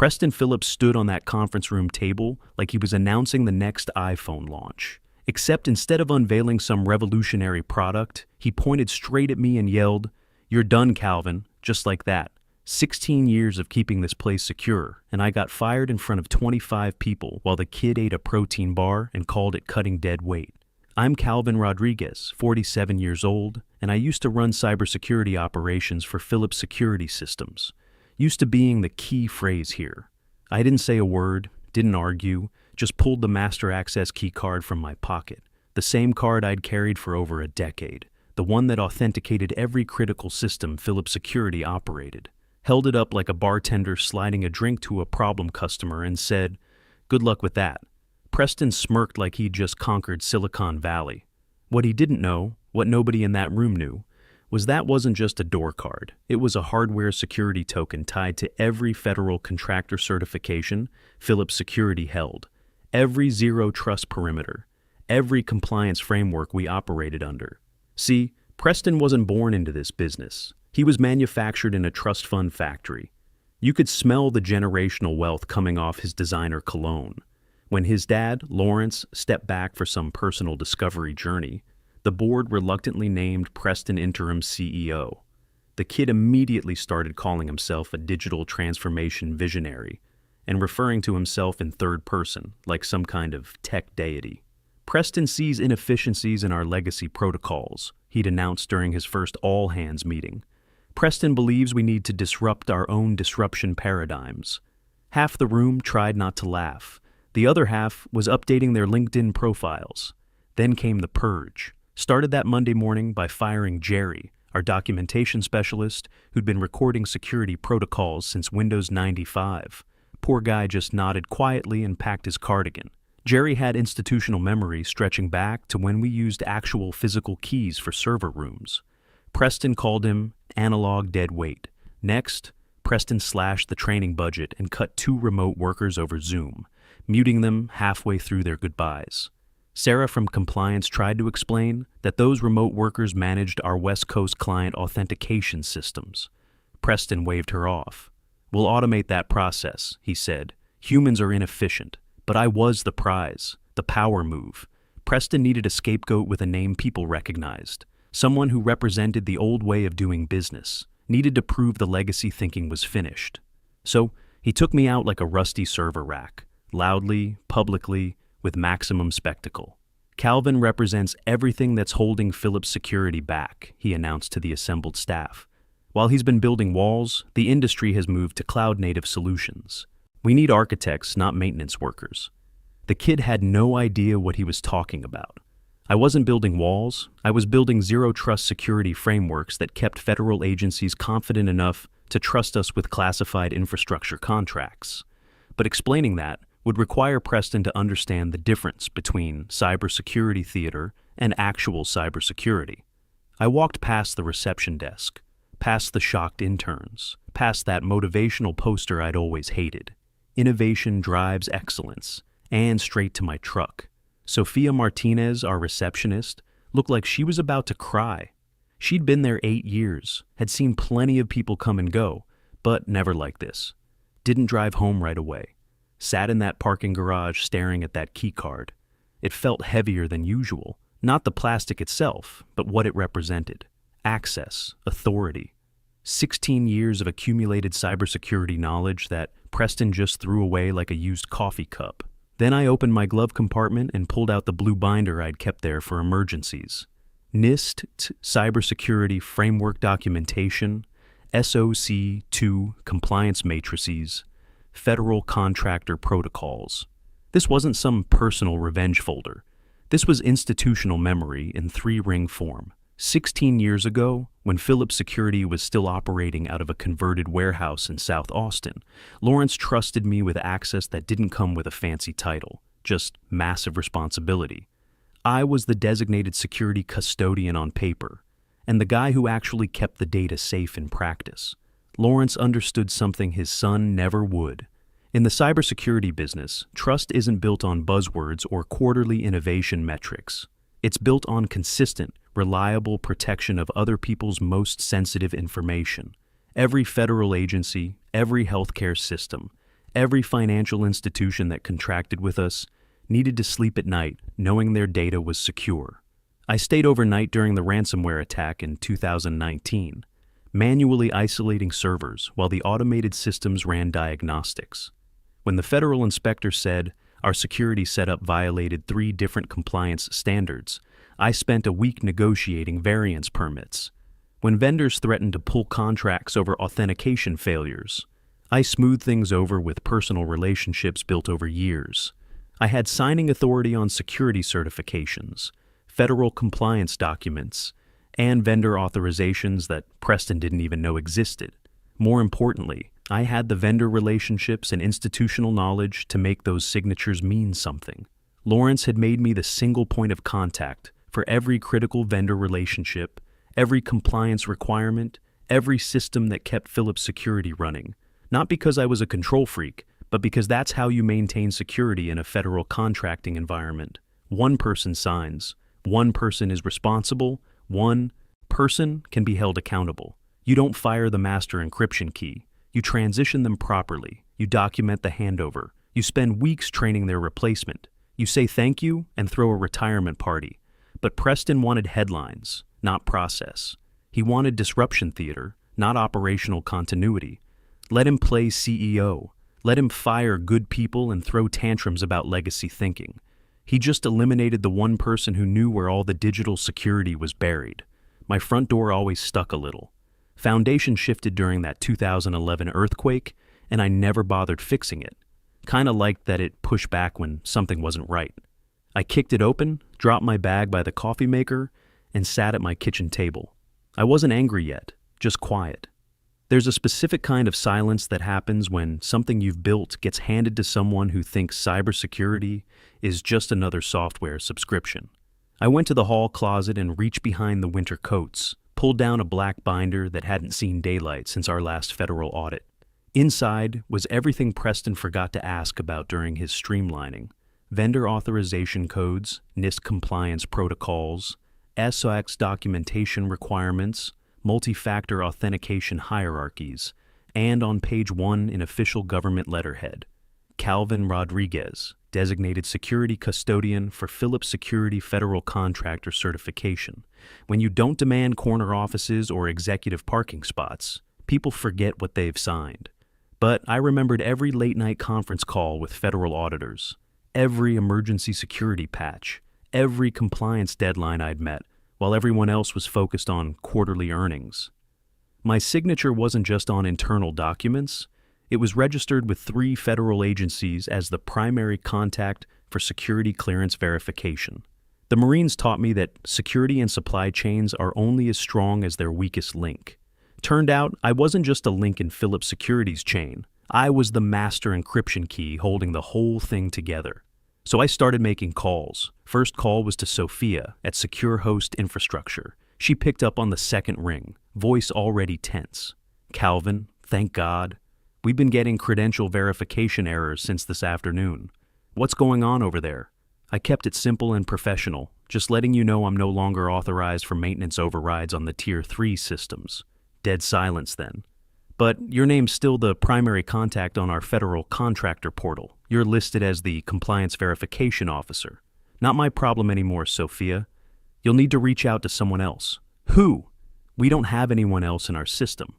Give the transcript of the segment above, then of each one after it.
Preston Phillips stood on that conference room table like he was announcing the next iPhone launch. Except instead of unveiling some revolutionary product, he pointed straight at me and yelled, "You're done, Calvin," just like that. 16 years of keeping this place secure, and I got fired in front of 25 people while the kid ate a protein bar and called it cutting dead weight. I'm Calvin Rodriguez, 47 years old, and I used to run cybersecurity operations for Philips Security Systems. Used to being the key phrase here. I didn't say a word, didn't argue, just pulled the master access key card from my pocket. The same card I'd carried for over a decade. The one that authenticated every critical system Philips Security operated. Held it up like a bartender sliding a drink to a problem customer and said, "Good luck with that." Preston smirked like he'd just conquered Silicon Valley. What he didn't know, what nobody in that room knew, was that wasn't just a door card. It was a hardware security token tied to every federal contractor certification Philips Security held, every zero trust perimeter, every compliance framework we operated under. See, Preston wasn't born into this business. He was manufactured in a trust fund factory. You could smell the generational wealth coming off his designer cologne. When his dad, Lawrence, stepped back for some personal discovery journey, the board reluctantly named Preston interim CEO. The kid immediately started calling himself a digital transformation visionary and referring to himself in third person, like some kind of tech deity. Preston sees inefficiencies in our legacy protocols, he'd announced during his first all-hands meeting. Preston believes we need to disrupt our own disruption paradigms. Half the room tried not to laugh. The other half was updating their LinkedIn profiles. Then came the purge. Started that Monday morning by firing Jerry, our documentation specialist who'd been recording security protocols since Windows 95. Poor guy just nodded quietly and packed his cardigan. Jerry had institutional memory stretching back to when we used actual physical keys for server rooms. Preston called him analog dead weight. Next, Preston slashed the training budget and cut 2 remote workers over Zoom, muting them halfway through their goodbyes. Sarah from compliance tried to explain that those remote workers managed our West Coast client authentication systems. Preston waved her off. "We'll automate that process," he said. "Humans are inefficient, but I was the prize, the power move." Preston needed a scapegoat with a name people recognized, someone who represented the old way of doing business, needed to prove the legacy thinking was finished. So he took me out like a rusty server rack, loudly, publicly, with maximum spectacle. "Calvin represents everything that's holding Philips Security back," he announced to the assembled staff. "While he's been building walls, the industry has moved to cloud-native solutions. We need architects, not maintenance workers." The kid had no idea what he was talking about. I wasn't building walls, I was building zero-trust security frameworks that kept federal agencies confident enough to trust us with classified infrastructure contracts. But explaining that would require Preston to understand the difference between cybersecurity theater and actual cybersecurity. I walked past the reception desk, past the shocked interns, past that motivational poster I'd always hated. "Innovation drives excellence," and straight to my truck. Sophia Martinez, our receptionist, looked like she was about to cry. She'd been there 8 years, had seen plenty of people come and go, but never like this. Didn't drive home right away. Sat in that parking garage staring at that key card. It felt heavier than usual, not the plastic itself, but what it represented. Access, authority. 16 years of accumulated cybersecurity knowledge that Preston just threw away like a used coffee cup. Then I opened my glove compartment and pulled out the blue binder I'd kept there for emergencies. NIST Cybersecurity Framework Documentation, SOC 2 Compliance Matrices, Federal Contractor Protocols. This wasn't some personal revenge folder. This was institutional memory in 3-ring form. 16 years ago, when Philips Security was still operating out of a converted warehouse in South Austin, Lawrence trusted me with access that didn't come with a fancy title, just massive responsibility. I was the designated security custodian on paper, and the guy who actually kept the data safe in practice. Lawrence understood something his son never would. In the cybersecurity business, trust isn't built on buzzwords or quarterly innovation metrics. It's built on consistent, reliable protection of other people's most sensitive information. Every federal agency, every healthcare system, Every financial institution that contracted with us needed to sleep at night knowing their data was secure. I stayed overnight during the ransomware attack in 2019, manually isolating servers while the automated systems ran diagnostics. When the federal inspector said our security setup violated 3 different compliance standards, I spent a week negotiating variance permits. When vendors threatened to pull contracts over authentication failures, I smoothed things over with personal relationships built over years. I had signing authority on security certifications, federal compliance documents, and vendor authorizations that Preston didn't even know existed. More importantly, I had the vendor relationships and institutional knowledge to make those signatures mean something. Lawrence had made me the single point of contact for every critical vendor relationship, every compliance requirement, every system that kept Philips security running. Not because I was a control freak, but because that's how you maintain security in a federal contracting environment. One person signs, one person is responsible, one person can be held accountable. You don't fire the master encryption key. You transition them properly. You document the handover. You spend weeks training their replacement. You say thank you and throw a retirement party. But Preston wanted headlines, not process. He wanted disruption theater, not operational continuity. Let him play CEO. Let him fire good people and throw tantrums about legacy thinking. He just eliminated the one person who knew where all the digital security was buried. My front door always stuck a little. Foundation shifted during that 2011 earthquake, and I never bothered fixing it. Kinda liked that it pushed back when something wasn't right. I kicked it open, dropped my bag by the coffee maker, and sat at my kitchen table. I wasn't angry yet, just quiet. There's a specific kind of silence that happens when something you've built gets handed to someone who thinks cybersecurity is just another software subscription. I went to the hall closet and reached behind the winter coats, pulled down a black binder that hadn't seen daylight since our last federal audit. Inside was everything Preston forgot to ask about during his streamlining: vendor authorization codes, NIST compliance protocols, SOX documentation requirements, multi-factor authentication hierarchies, and on page 1 in official government letterhead, Calvin Rodriguez, designated security custodian for Philips Security Federal Contractor Certification. When you don't demand corner offices or executive parking spots, people forget what they've signed. But I remembered every late-night conference call with federal auditors, every emergency security patch, every compliance deadline I'd met, while everyone else was focused on quarterly earnings. My signature wasn't just on internal documents, it was registered with 3 federal agencies as the primary contact for security clearance verification. The Marines taught me that security and supply chains are only as strong as their weakest link. Turned out, I wasn't just a link in Philips Security's chain. I was the master encryption key holding the whole thing together. So I started making calls. First call was to Sophia at Secure Host Infrastructure. She picked up on the second ring, voice already tense. Calvin, thank God. We've been getting credential verification errors since this afternoon. What's going on over there? I kept it simple and professional, just letting you know I'm no longer authorized for maintenance overrides on the Tier 3 systems. Dead silence then. But your name's still the primary contact on our federal contractor portal. You're listed as the compliance verification officer. Not my problem anymore, Sophia. You'll need to reach out to someone else. Who? We don't have anyone else in our system.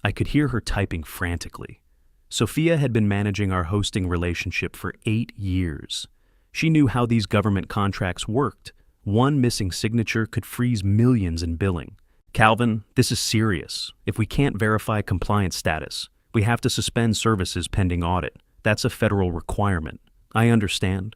I could hear her typing frantically. Sophia had been managing our hosting relationship for 8 years. She knew how these government contracts worked. One missing signature could freeze millions in billing. Calvin, this is serious. If we can't verify compliance status, we have to suspend services pending audit. That's a federal requirement. I understand.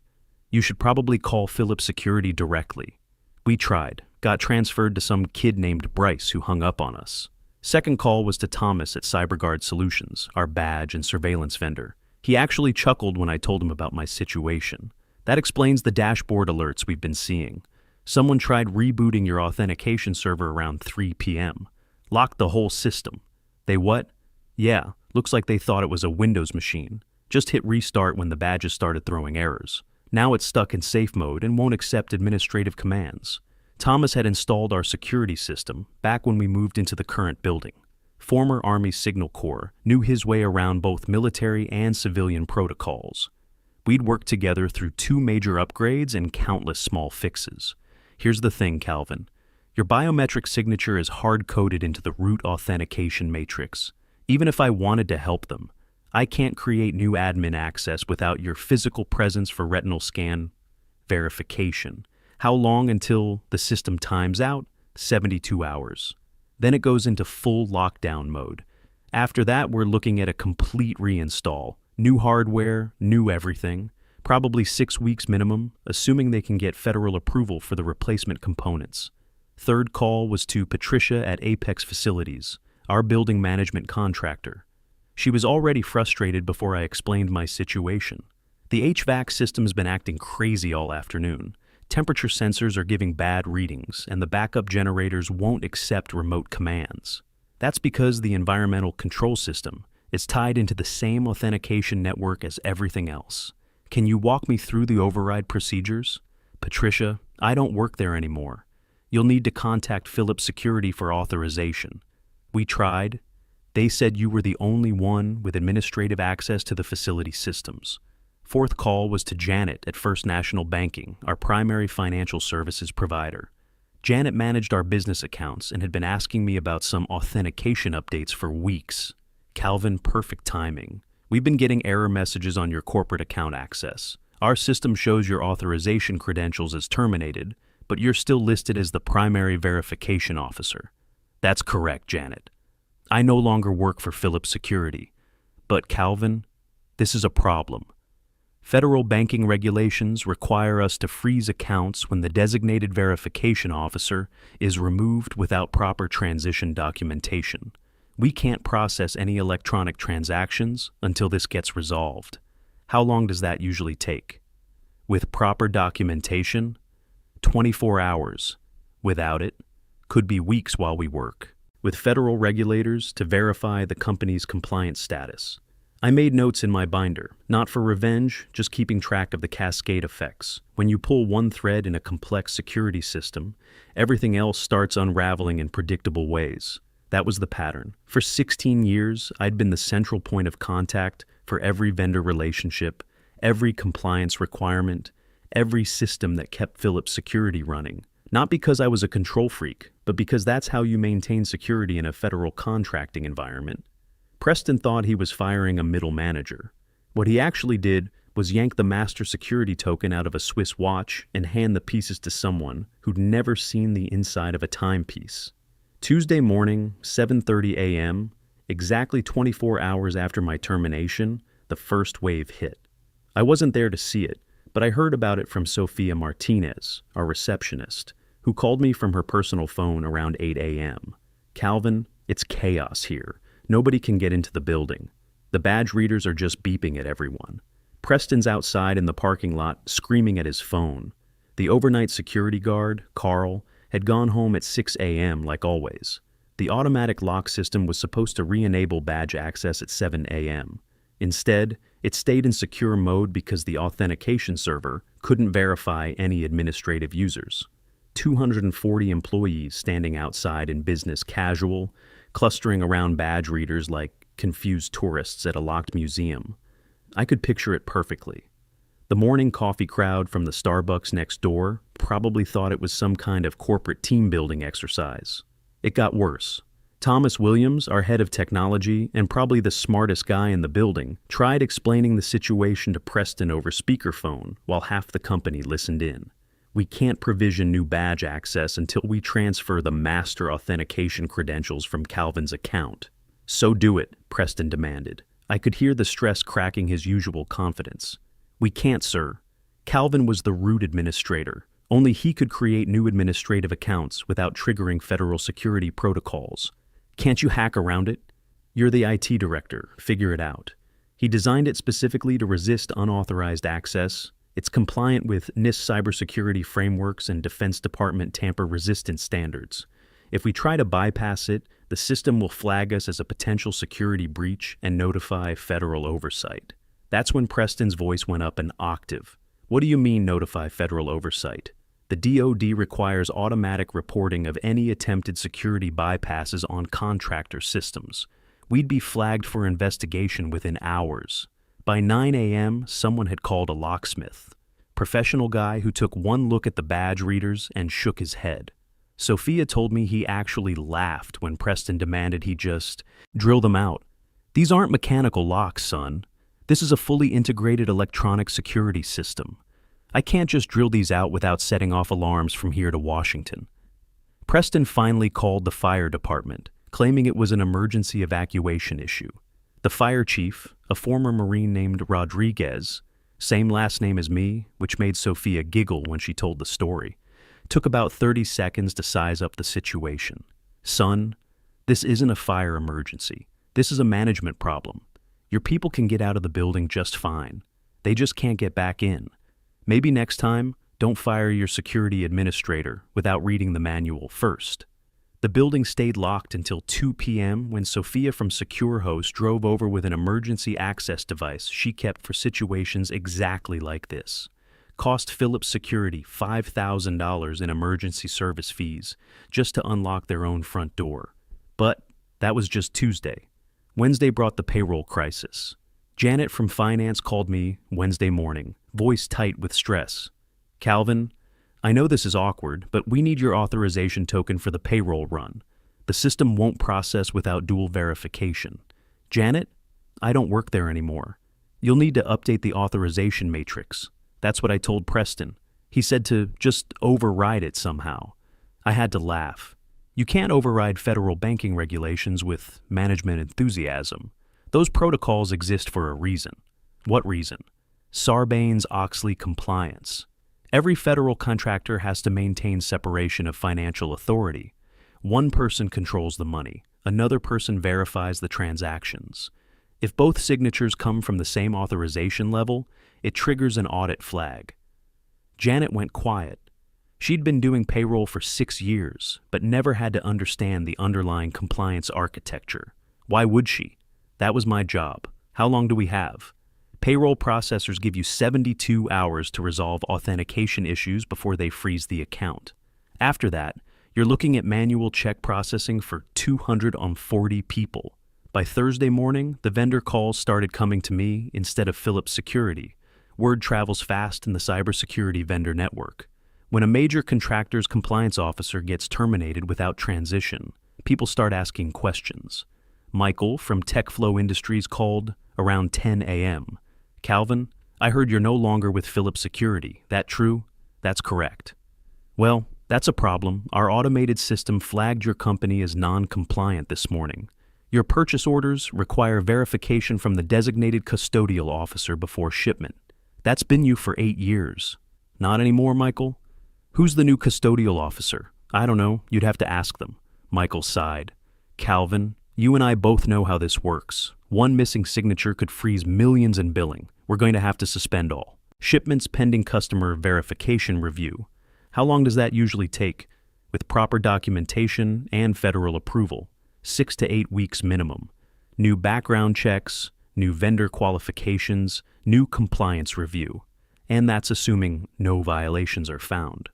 You should probably call Philips Security directly. We tried, got transferred to some kid named Bryce who hung up on us. Second call was to Thomas at CyberGuard Solutions, our badge and surveillance vendor. He actually chuckled when I told him about my situation. That explains the dashboard alerts we've been seeing. Someone tried rebooting your authentication server around 3 p.m. Locked the whole system. They what? Yeah, looks like they thought it was a Windows machine. Just hit restart when the badges started throwing errors. Now it's stuck in safe mode and won't accept administrative commands. Thomas had installed our security system back when we moved into the current building. former Army Signal Corps, knew his way around both military and civilian protocols. We'd worked together through 2 major upgrades and countless small fixes. Here's the thing, Calvin. Your biometric signature is hard-coded into the root authentication matrix. Even if I wanted to help them, I can't create new admin access without your physical presence for retinal scan verification. How long until the system times out? 72 hours. Then it goes into full lockdown mode. After that, we're looking at a complete reinstall. New hardware, new everything. Probably 6 weeks minimum, assuming they can get federal approval for the replacement components. Third call was to Patricia at Apex Facilities, our building management contractor. She was already frustrated before I explained my situation. The HVAC system's been acting crazy all afternoon. Temperature sensors are giving bad readings, and the backup generators won't accept remote commands. That's because the environmental control system is tied into the same authentication network as everything else. Can you walk me through the override procedures? Patricia, I don't work there anymore. You'll need to contact Philips Security for authorization. We tried. They said you were the only one with administrative access to the facility systems. Fourth call was to Janet at First National Banking, our primary financial services provider. Janet managed our business accounts and had been asking me about some authentication updates for weeks. Calvin, perfect timing. We've been getting error messages on your corporate account access. Our system shows your authorization credentials as terminated, but you're still listed as the primary verification officer. That's correct, Janet. I no longer work for Philips Security. But Calvin, this is a problem. Federal banking regulations require us to freeze accounts when the designated verification officer is removed without proper transition documentation. We can't process any electronic transactions until this gets resolved. How long does that usually take? With proper documentation, 24 hours. Without it, could be weeks while we work. With federal regulators to verify the company's compliance status. I made notes in my binder, not for revenge, just keeping track of the cascade effects. When you pull one thread in a complex security system, everything else starts unraveling in predictable ways. That was the pattern. For 16 years, I'd been the central point of contact for every vendor relationship, every compliance requirement, every system that kept Philips Security running. Not because I was a control freak, but because that's how you maintain security in a federal contracting environment. Preston thought he was firing a middle manager. What he actually did was yank the master security token out of a Swiss watch and hand the pieces to someone who'd never seen the inside of a timepiece. Tuesday morning, 7:30 a.m., exactly 24 hours after my termination, the first wave hit. I wasn't there to see it, but I heard about it from Sophia Martinez, our receptionist, who called me from her personal phone around 8 a.m. Calvin, it's chaos here. Nobody can get into the building. The badge readers are just beeping at everyone. Preston's outside in the parking lot screaming at his phone. The overnight security guard, Carl, had gone home at 6 a.m. like always. The automatic lock system was supposed to re-enable badge access at 7 a.m. Instead, it stayed in secure mode because the authentication server couldn't verify any administrative users. 240 employees standing outside in business casual, clustering around badge readers like confused tourists at a locked museum. I could picture it perfectly. The morning coffee crowd from the Starbucks next door probably thought it was some kind of corporate team-building exercise. It got worse. Thomas Williams, our head of technology and probably the smartest guy in the building, tried explaining the situation to Preston over speakerphone while half the company listened in. We can't provision new badge access until we transfer the master authentication credentials from Calvin's account. So do it, Preston demanded. I could hear the stress cracking his usual confidence. We can't, sir. Calvin was the root administrator. Only he could create new administrative accounts without triggering federal security protocols. Can't you hack around it? You're the IT director. Figure it out. He designed it specifically to resist unauthorized access. It's compliant with NIST cybersecurity frameworks and Defense Department tamper-resistant standards. If we try to bypass it, the system will flag us as a potential security breach and notify federal oversight. That's when Preston's voice went up an octave. What do you mean notify federal oversight? The DoD requires automatic reporting of any attempted security bypasses on contractor systems. We'd be flagged for investigation within hours. By 9 a.m., someone had called a locksmith. Professional guy who took one look at the badge readers and shook his head. Sophia told me he actually laughed when Preston demanded he just drill them out. These aren't mechanical locks, son. This is a fully integrated electronic security system. I can't just drill these out without setting off alarms from here to Washington. Preston finally called the fire department, claiming it was an emergency evacuation issue. The fire chief, a former Marine named Rodriguez, same last name as me, which made Sophia giggle when she told the story, took about 30 seconds to size up the situation. Son, this isn't a fire emergency. This is a management problem. Your people can get out of the building just fine. They just can't get back in. Maybe next time, don't fire your security administrator without reading the manual first. The building stayed locked until 2 p.m. when Sophia from SecureHost drove over with an emergency access device she kept for situations exactly like this. Cost Philips Security $5,000 in emergency service fees just to unlock their own front door. But that was just Tuesday. Wednesday brought the payroll crisis. Janet from finance called me Wednesday morning, voice tight with stress. Calvin, I know this is awkward, but we need your authorization token for the payroll run. The system won't process without dual verification. Janet, I don't work there anymore. You'll need to update the authorization matrix. That's what I told Preston. He said to just override it somehow. I had to laugh. You can't override federal banking regulations with management enthusiasm. Those protocols exist for a reason. What reason? Sarbanes-Oxley compliance. Every federal contractor has to maintain separation of financial authority. One person controls the money. Another person verifies the transactions. If both signatures come from the same authorization level, it triggers an audit flag. Janet went quiet. She'd been doing payroll for 6 years, but never had to understand the underlying compliance architecture. Why would she? That was my job. How long do we have? Payroll processors give you 72 hours to resolve authentication issues before they freeze the account. After that, you're looking at manual check processing for 240 people. By Thursday morning, the vendor calls started coming to me instead of Philips Security. Word travels fast in the cybersecurity vendor network. When a major contractor's compliance officer gets terminated without transition, people start asking questions. Michael from TechFlow Industries called around 10 a.m. Calvin, I heard you're no longer with Philips Security. That true? That's correct. Well, that's a problem. Our automated system flagged your company as non-compliant this morning. Your purchase orders require verification from the designated custodial officer before shipment. That's been you for 8 years. Not anymore, Michael? Who's the new custodial officer? I don't know. You'd have to ask them. Michael sighed. Calvin, you and I both know how this works. One missing signature could freeze millions in billing. We're going to have to suspend all. Shipments pending customer verification review. How long does that usually take? With proper documentation and federal approval. 6 to 8 weeks minimum. New background checks, new vendor qualifications, new compliance review. And that's assuming no violations are found.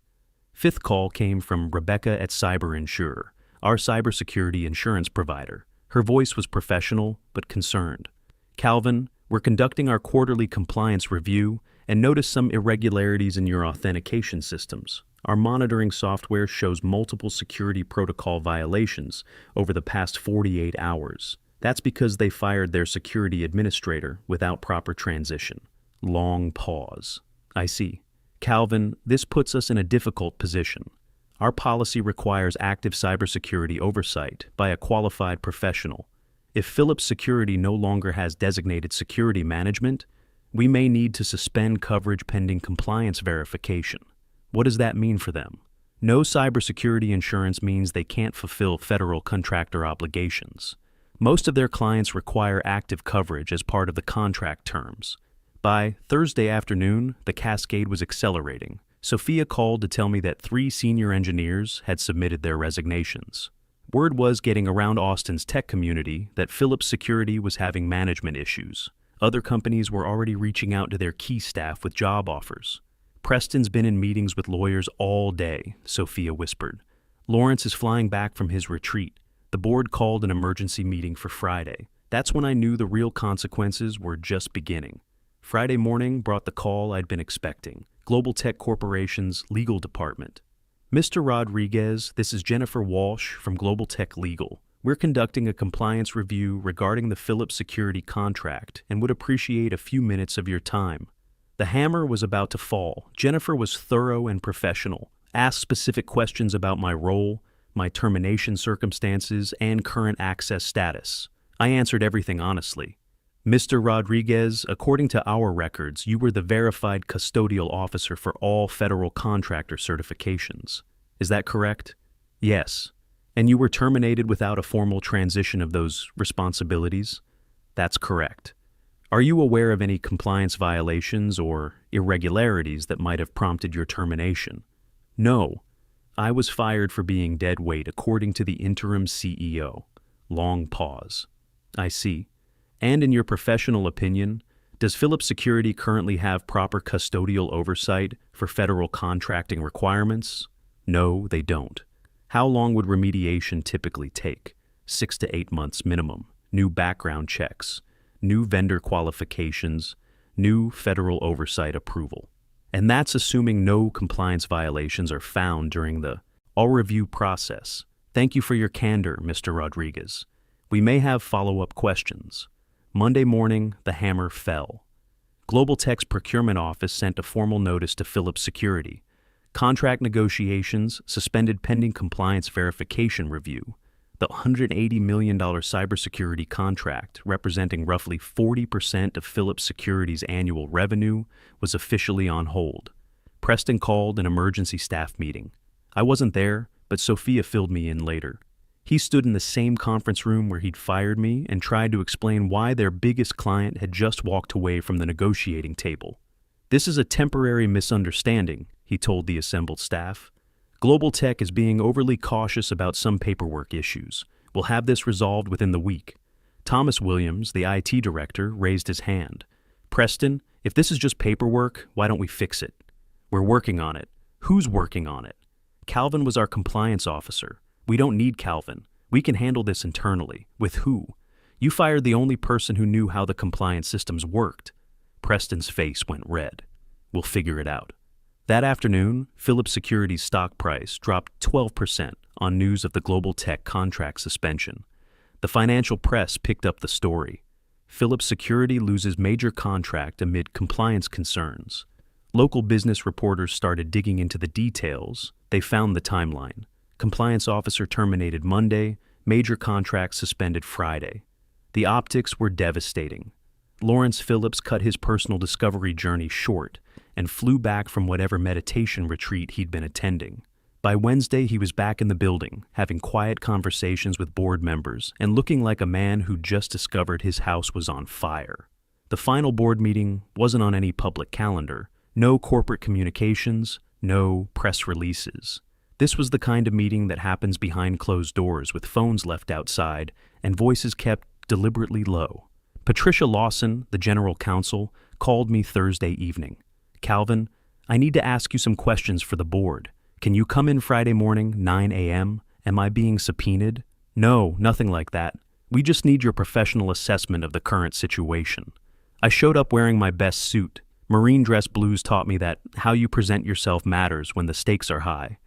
Fifth call came from Rebecca at Cyber Insurer, our cybersecurity insurance provider. Her voice was professional but concerned. Calvin, we're conducting our quarterly compliance review and noticed some irregularities in your authentication systems. Our monitoring software shows multiple security protocol violations over the past 48 hours. That's because they fired their security administrator without proper transition. Long pause. I see. Calvin, this puts us in a difficult position. Our policy requires active cybersecurity oversight by a qualified professional. If Philips Security no longer has designated security management, we may need to suspend coverage pending compliance verification. What does that mean for them? No cybersecurity insurance means they can't fulfill federal contractor obligations. Most of their clients require active coverage as part of the contract terms. By Thursday afternoon, the cascade was accelerating. Sophia called to tell me that 3 senior engineers had submitted their resignations. Word was getting around Austin's tech community that Philips Security was having management issues. Other companies were already reaching out to their key staff with job offers. Preston's been in meetings with lawyers all day, Sophia whispered. Lawrence is flying back from his retreat. The board called an emergency meeting for Friday. That's when I knew the real consequences were just beginning. Friday morning brought the call I'd been expecting. Global Tech Corporation's legal department. Mr. Rodriguez, this is Jennifer Walsh from Global Tech Legal. We're conducting a compliance review regarding the Philips security contract and would appreciate a few minutes of your time. The hammer was about to fall. Jennifer was thorough and professional, asked specific questions about my role, my termination circumstances, and current access status. I answered everything honestly. Mr. Rodriguez, according to our records, you were the verified custodial officer for all federal contractor certifications. Is that correct? Yes. And you were terminated without a formal transition of those responsibilities? That's correct. Are you aware of any compliance violations or irregularities that might have prompted your termination? No. I was fired for being dead weight according to the interim CEO. Long pause. I see. And in your professional opinion, does Philips Security currently have proper custodial oversight for federal contracting requirements? No, they don't. How long would remediation typically take? 6 to 8 months minimum. New background checks, new vendor qualifications, new federal oversight approval. And that's assuming no compliance violations are found during the review process. Thank you for your candor, Mr. Rodriguez. We may have follow-up questions. Monday morning, the hammer fell. Global Tech's procurement office sent a formal notice to Philips Security. Contract negotiations suspended pending compliance verification review. The $180 million cybersecurity contract, representing roughly 40% of Philips Security's annual revenue, was officially on hold. Preston called an emergency staff meeting. I wasn't there, but Sophia filled me in later. He stood in the same conference room where he'd fired me and tried to explain why their biggest client had just walked away from the negotiating table. This is a temporary misunderstanding, he told the assembled staff. Global Tech is being overly cautious about some paperwork issues. We'll have this resolved within the week. Thomas Williams, the IT director, raised his hand. Preston, if this is just paperwork, why don't we fix it? We're working on it. Who's working on it? Calvin was our compliance officer. We don't need Calvin. We can handle this internally. With who? You fired the only person who knew how the compliance systems worked. Preston's face went red. We'll figure it out. That afternoon, Philips Security's stock price dropped 12% on news of the Global Tech contract suspension. The financial press picked up the story. Philips Security loses major contract amid compliance concerns. Local business reporters started digging into the details. They found the timeline. Compliance officer terminated Monday, major contract suspended Friday. The optics were devastating. Lawrence Phillips cut his personal discovery journey short and flew back from whatever meditation retreat he'd been attending. By Wednesday, he was back in the building, having quiet conversations with board members and looking like a man who just discovered his house was on fire. The final board meeting wasn't on any public calendar. No corporate communications, no press releases. This was the kind of meeting that happens behind closed doors with phones left outside and voices kept deliberately low. Patricia Lawson, the general counsel, called me Thursday evening. Calvin, I need to ask you some questions for the board. Can you come in Friday morning, 9 a.m.? Am I being subpoenaed? No, nothing like that. We just need your professional assessment of the current situation. I showed up wearing my best suit. Marine dress blues taught me that how you present yourself matters when the stakes are high.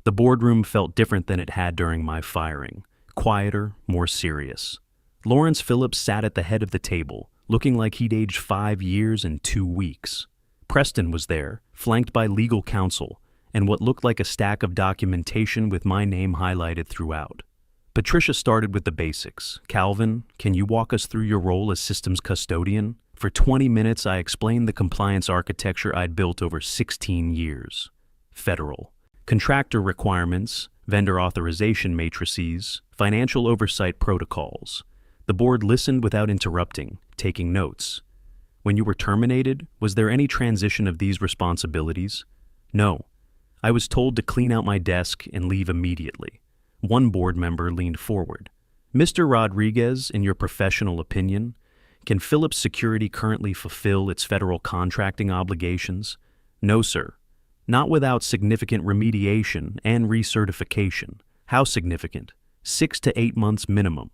The boardroom felt different than it had during my firing. Quieter, more serious. Lawrence Phillips sat at the head of the table, looking like he'd aged 5 years and 2 weeks. Preston was there, flanked by legal counsel, and what looked like a stack of documentation with my name highlighted throughout. Patricia started with the basics. Calvin, can you walk us through your role as systems custodian? For 20 minutes, I explained the compliance architecture I'd built over 16 years. Federal. Contractor requirements, vendor authorization matrices, financial oversight protocols. The board listened without interrupting, taking notes. When you were terminated, was there any transition of these responsibilities? No. I was told to clean out my desk and leave immediately. One board member leaned forward. Mr. Rodriguez, in your professional opinion, can Philips Security currently fulfill its federal contracting obligations? No, sir. not without significant remediation and recertification. How significant? 6 to 8 months minimum.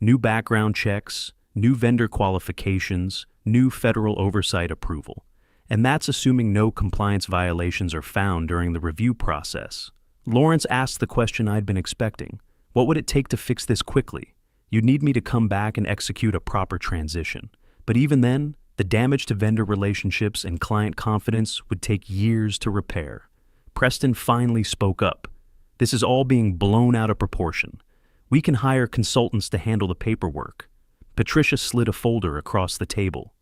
New background checks, new vendor qualifications, new federal oversight approval. And that's assuming no compliance violations are found during the review process. Lawrence asked the question I'd been expecting. What would it take to fix this quickly? You'd need me to come back and execute a proper transition. But even then, the damage to vendor relationships and client confidence would take years to repair. Preston finally spoke up. This is all being blown out of proportion. We can hire consultants to handle the paperwork. Patricia slid a folder across the table.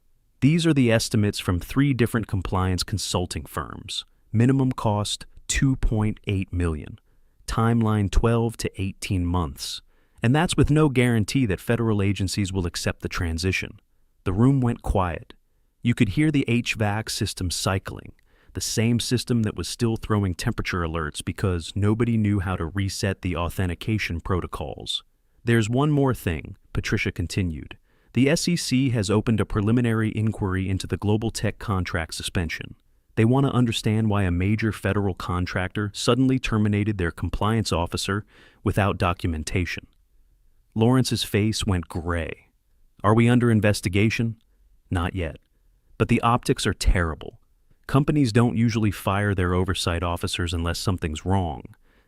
These are the estimates from 3 different compliance consulting firms. Minimum cost $2.8 million. Timeline 12 to 18 months. And that's with no guarantee that federal agencies will accept the transition. The room went quiet. You could hear the HVAC system cycling, the same system that was still throwing temperature alerts because nobody knew how to reset the authentication protocols. There's one more thing, Patricia continued. The SEC has opened a preliminary inquiry into the global tech contract suspension. They want to understand why a major federal contractor suddenly terminated their compliance officer without documentation. Lawrence's face went gray. Are we under investigation? Not yet. But the optics are terrible. Companies don't usually fire their oversight officers unless something's wrong.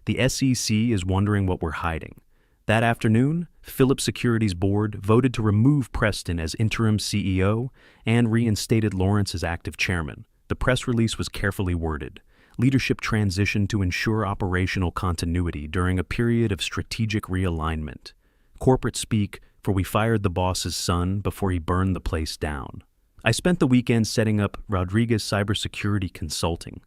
The SEC is wondering what we're hiding. That afternoon, Philips Securities Board voted to remove Preston as interim CEO and reinstated Lawrence as active chairman. The press release was carefully worded. Leadership transition to ensure operational continuity during a period of strategic realignment. Corporate speak for we fired the boss's son before he burned the place down. I spent the weekend setting up Rodriguez Cybersecurity Consulting,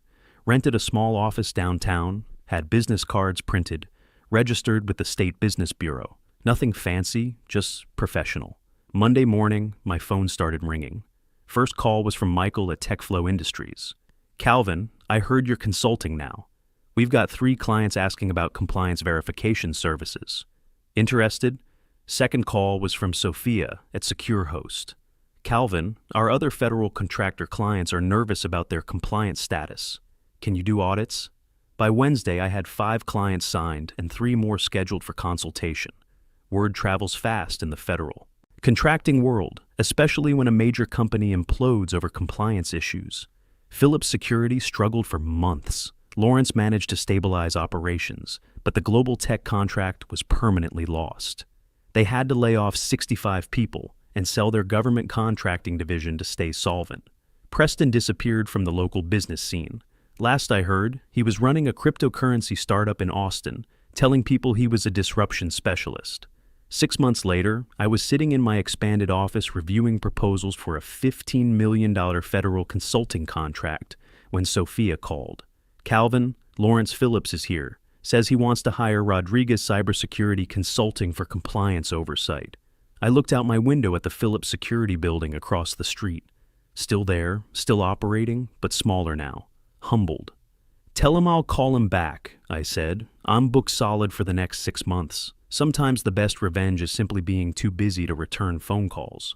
rented a small office downtown, had business cards printed, registered with the State Business Bureau. Nothing fancy, just professional. Monday morning, my phone started ringing. First call was from Michael at TechFlow Industries. Calvin, I heard you're consulting now. We've got 3 clients asking about compliance verification services. Interested? Second call was from Sophia at SecureHost. Calvin, our other federal contractor clients are nervous about their compliance status. Can you do audits? By Wednesday, I had 5 clients signed and 3 more scheduled for consultation. Word travels fast in the federal. Contracting world, especially when a major company implodes over compliance issues. Philips Security struggled for months. Lawrence managed to stabilize operations, but the global tech contract was permanently lost. They had to lay off 65 people and sell their government contracting division to stay solvent. Preston disappeared from the local business scene. Last I heard, he was running a cryptocurrency startup in Austin, telling people he was a disruption specialist. 6 months later, I was sitting in my expanded office reviewing proposals for a $15 million federal consulting contract when Sophia called. Calvin, Lawrence Phillips is here, says he wants to hire Rodriguez Cybersecurity Consulting for compliance oversight. I looked out my window at the Philips Security building across the street. Still there, still operating, but smaller now. Humbled. Tell him I'll call him back, I said. I'm booked solid for the next 6 months. Sometimes the best revenge is simply being too busy to return phone calls.